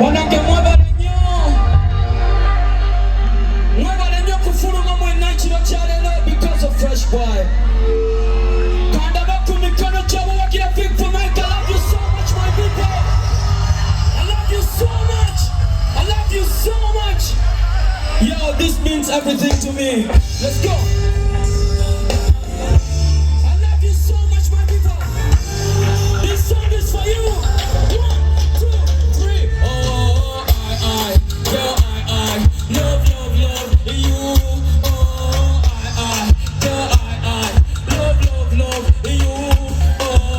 Wanange mwebale nnyo kufuluma mwenna kiro kya leero because of Fresh Boy. Kandaba ku mikono gyabo wagira big for Mike. I love you so much my people. I love you so much. I love you so much. Yo, this means everything to me. Let's go. I love you so much my people. This song is for you. 1, 2, 3. Oh, I love you. Oh, I love you. Oh, I love you. Yeah. Oh,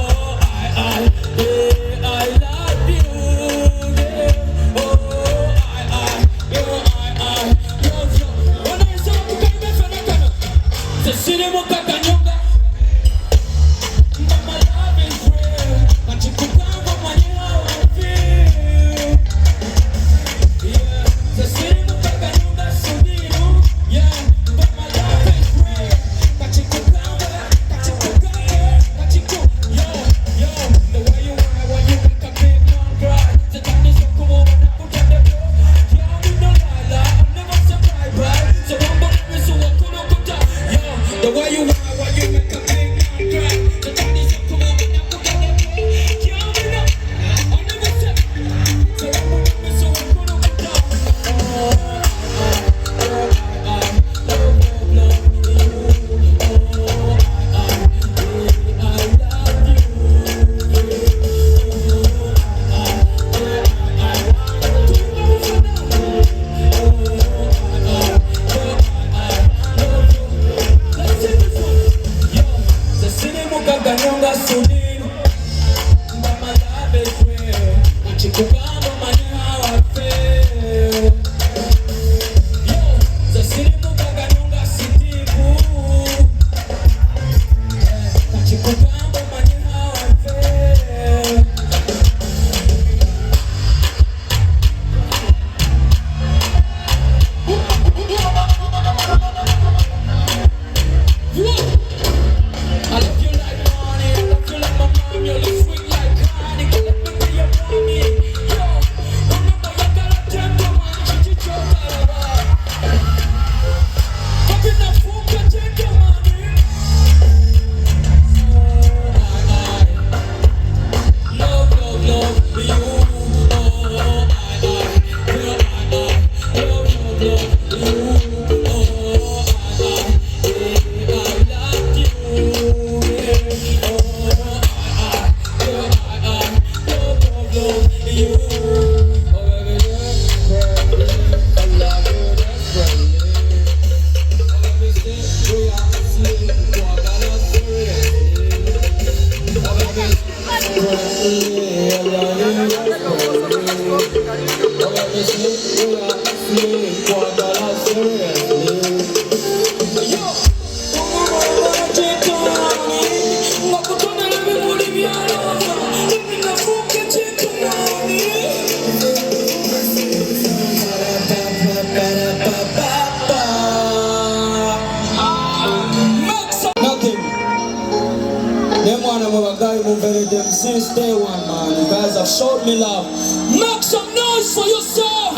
Since day one, man, you guys have showed me love. Make some noise for yourself.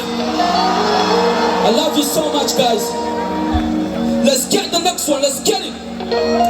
I love you so much, guys. Let's get the next one. Let's get it.